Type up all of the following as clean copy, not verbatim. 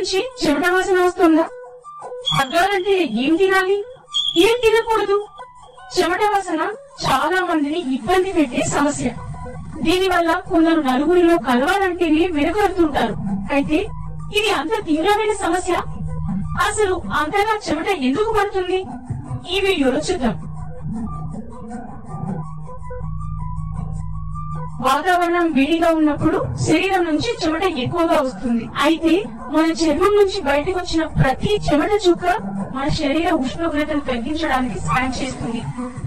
నుంచి చెమట వాసన వస్తుందా? తగ్గాలంటే ఏం తినాలి, ఏం తినకూడదు? చెమట వాసన చాలా మందిని ఇబ్బంది పెట్టే సమస్య. దీనివల్ల కొందరు నలుగురిలో కలవాలంటేనే వెనుకాడుతుంటారు. అయితే ఇది అంత తీవ్రమైన సమస్య. అసలు అంతగా చెమట ఎందుకు పడుతుంది? ఈ వీడియోలో చూద్దాం. వాతావరణం వేడిగా ఉన్నప్పుడు శరీరం నుంచి చెమట ఎక్కువగా వస్తుంది. అయితే మన చర్మం నుంచి బయటకు వచ్చిన ప్రతి చెమట చుక్క మన శరీర ఉష్ణోగ్రతను తగ్గించడానికి సాయం చేస్తుంది.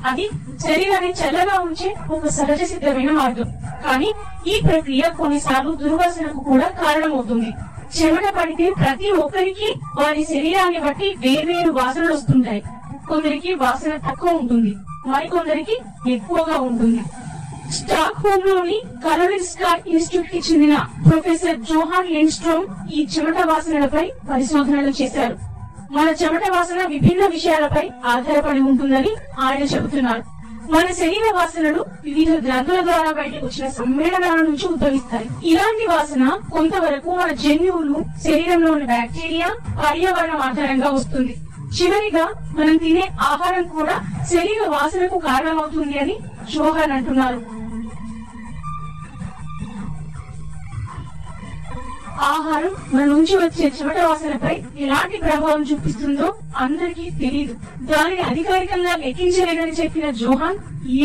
అది శరీరాన్ని చల్లగా ఉంచే ఒక సహజ సిద్ధమైన మార్గం. కానీ ఈ ప్రక్రియ కొన్నిసార్లు దుర్వాసనకు కూడా కారణమవుతుంది. చెమట పడితే ప్రతి ఒక్కరికి వారి శరీరాన్ని బట్టి వేర్వేరు వాసనలు వస్తుంటాయి. కొందరికి వాసన తక్కువ ఉంటుంది, మరికొందరికి ఎక్కువగా ఉంటుంది. స్టాక్ హోమ్ లోని కరోలిన్స్కా ఇన్స్టిట్యూట్ కి చెందిన ప్రొఫెసర్ జోహాన్ లిండ్స్ట్రోమ్ ఈ చెమట వాసనలపై పరిశోధనలు చేశారు. మన చెమట వాసన విభిన్న విషయాలపై ఆధారపడి ఉంటుందని ఆయన చెబుతున్నారు. మన శరీర వాసనలు వివిధ గ్రంథుల ద్వారా బయటకు వచ్చిన సమ్మేళనాల నుంచి ఉద్భవిస్తాయి. ఇలాంటి వాసన కొంతవరకు మన జన్యువులు, శరీరంలోని బ్యాక్టీరియా, పర్యావరణం ఆధారంగా వస్తుంది. చివరిగా మనం తినే ఆహారం కూడా శరీర వాసనకు కారణమవుతుంది అని జోహాన్ అంటున్నారు. ఆహారం మన నుంచి వచ్చే చెమట వాసనపై ఎలాంటి ప్రభావం చూపిస్తుందో అందరికీ తెలియదు. దానిని అధికారికంగా లెక్కించలేదని చెప్పిన జోహాన్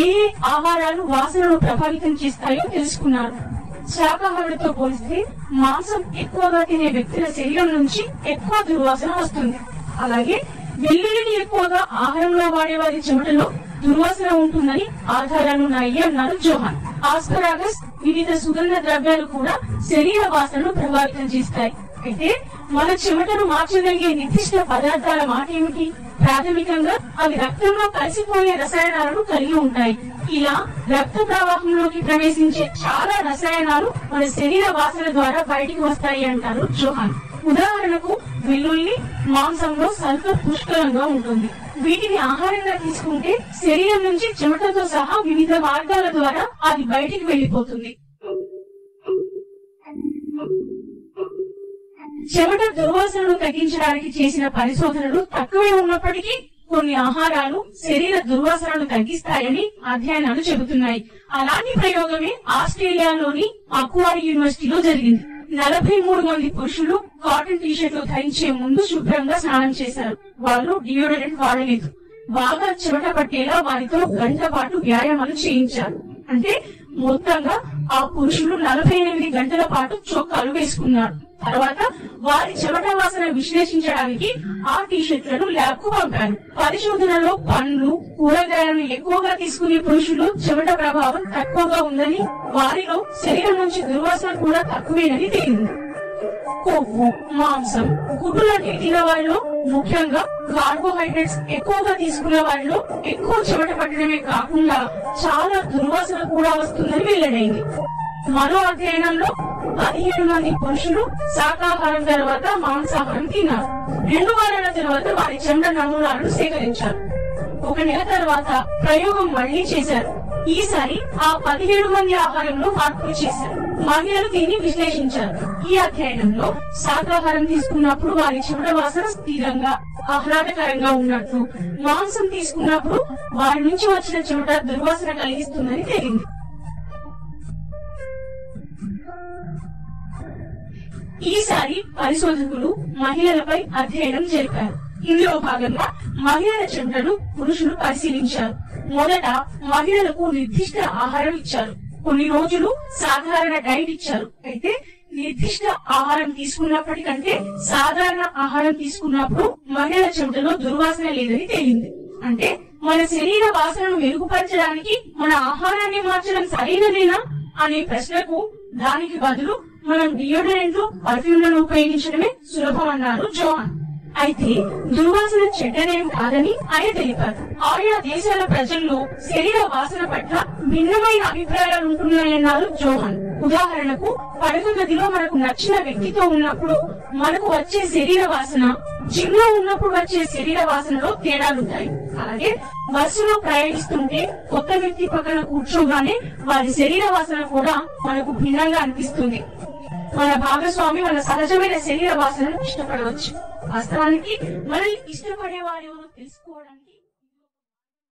ఏ ఆహారాలు వాసనను ప్రభావితం చేస్తాయో తెలుసుకున్నారు. శాకాహారులతో పోలిస్తే మాంసం ఎక్కువగా తినే వ్యక్తుల శరీరం నుంచి ఎక్కువ దుర్వాసన వస్తుంది. అలాగే వెల్లుల్లిని ఎక్కువగా ఆహారంలో వాడే వారి చెమటలో దుర్వాసన ఉంటుందని ఆధారాలున్నాయి అన్నారు జోహాన్. ఆస్పరాగస్, వివిధ సుగంధ ద్రవ్యాలు కూడా శరీర వాసనను ప్రభావితం చేస్తాయి. అయితే మన చెమటను మార్చగలిగే నిర్దిష్ట పదార్థాల మాట ఏమిటి? ప్రాథమికంగా అవి రక్తంలో కలిసిపోయే రసాయనాలను కలిగి ఉంటాయి. ఇలా రక్త ప్రవాహంలోకి ప్రవేశించే చాలా రసాయనాలు మన శరీర వాసన ద్వారా బయటికి వస్తాయి అంటారు జోహాన్. ఉదాహరణకు వెల్లుల్లి మాంసంలో సల్ఫర్ పుష్కలంగా ఉంటుంది. వీటిని ఆహారంగా తీసుకుంటే శరీరం నుంచి చెమటతో సహా వివిధ మార్గాల ద్వారా అది బయటికి వెళ్లిపోతుంది. చెమట దుర్వాసనను తగ్గించడానికి చేసిన పరిశోధనలు తక్కువే ఉన్నప్పటికీ కొన్ని ఆహారాలు శరీర దుర్వాసనను తగ్గిస్తాయని అధ్యయనాలు చెబుతున్నాయి. అలాంటి ప్రయోగమే ఆస్ట్రేలియాలోని అక్వారి యూనివర్సిటీలో జరిగింది. 43 మంది పురుషులు కాటన్ టీషర్ట్లు ధరించే ముందు శుభ్రంగా స్నానం చేశారు. వాళ్ళు డియోడరెంట్ వాడలేదు. బాగా చెమట పట్టేలా వారితో గంట పాటు వ్యాయామాలు చేయించారు. అంటే మొత్తంగా ఆ పురుషులు 48 గంటల పాటు చొక్కాలు వేసుకున్నారు. తర్వాత వారి చెమట వాసన విశ్లేషించడానికి ఆ టీషర్ట్లను ల్యాబ్ కు పంపారు. పరిశోధనలో పండ్లు, కూరగాయలను ఎక్కువగా తీసుకునే పురుషులు చెమట ప్రభావం తక్కువగా ఉందని, వారిలో శరీరం నుంచి దుర్వాసన కూడా తక్కువేనని తేలింది. కొవ్వు, మాంసం, గుడ్డు లాంటి తినే వారిలో, ముఖ్యంగా కార్బోహైడ్రేట్స్ ఎక్కువగా తీసుకునే వారిలో ఎక్కువ చెమట పట్టడమే కాకుండా చాలా దుర్వాసన కూడా వస్తుందని వెల్లడైంది. మరో అధ్యయనంలో 17 మంది పురుషులు శాకాహారం తర్వాత మాంసాహారం తిన్నారు. 2 వారాల తర్వాత వారి చెమట నమూనాలను సేకరించారు. 1 నెల తర్వాత ప్రయోగం మళ్లీ చేశారు. ఈసారి ఆ 17 మంది ఆహారంలో మార్పులు చేశారు. మహిళలు దీన్ని విశ్లేషించారు. ఈ అధ్యయనంలో శాకాహారం తీసుకున్నప్పుడు వారి చెమట వాసన స్థిరంగా, ఆహ్లాదకరంగా ఉన్నట్లు, మాంసం తీసుకున్నప్పుడు వారి నుంచి వచ్చిన చెమట దుర్వాసన కలిగిస్తుందని తేలింది. ఈసారి పరిశోధకులు మహిళలపై అధ్యయనం జరిపారు. ఇందులో భాగంగా మహిళల చెమటను పురుషులు పరిశీలించారు. మొదట మహిళలకు నిర్దిష్ట ఆహారం ఇచ్చారు. కొన్ని రోజులు సాధారణ డైట్ ఇచ్చారు. అయితే నిర్దిష్ట ఆహారం తీసుకున్నప్పటికంటే సాధారణ ఆహారం తీసుకున్నప్పుడు మహిళల చెమటలో దుర్వాసన లేదని తేలింది. అంటే మన శరీర వాసనను మెరుగుపరచడానికి మన ఆహారాన్ని మార్చడం సరైనదేనా అనే ప్రశ్నకు దానికి బదులు మనం డియోడరెంట్లు, పర్ఫ్యూమ్లను ఉపయోగించడమే సులభం అన్నారు జోహాన్. అయితే దుర్వాసన చెడ్డనేం కాదని ఆయన తెలిపారు. ఆయా దేశాల ప్రజల్లో శరీర వాసన పట్ల భిన్నమైన అభిప్రాయాలు ఉంటున్నాయన్నారు జోహాన్. ఉదాహరణకు పడక గదిలో మనకు నచ్చిన వ్యక్తితో ఉన్నప్పుడు మనకు వచ్చే శరీర వాసన, జిమ్ లో ఉన్నప్పుడు వచ్చే శరీర వాసనలో తేడాలుంటాయి. అలాగే బస్సులో ప్రయాణిస్తుంటే కొత్త వ్యక్తి పక్కన కూర్చోగానే వారి శరీర వాసన కూడా మనకు భిన్నంగా అనిపిస్తుంది. మన భాగస్వామి మన సహజమైన శరీర వాసనను ఇష్టపడవచ్చు. వాస్తవానికి మనల్ని ఇష్టపడే వారెవరో తెలుసుకోవడానికి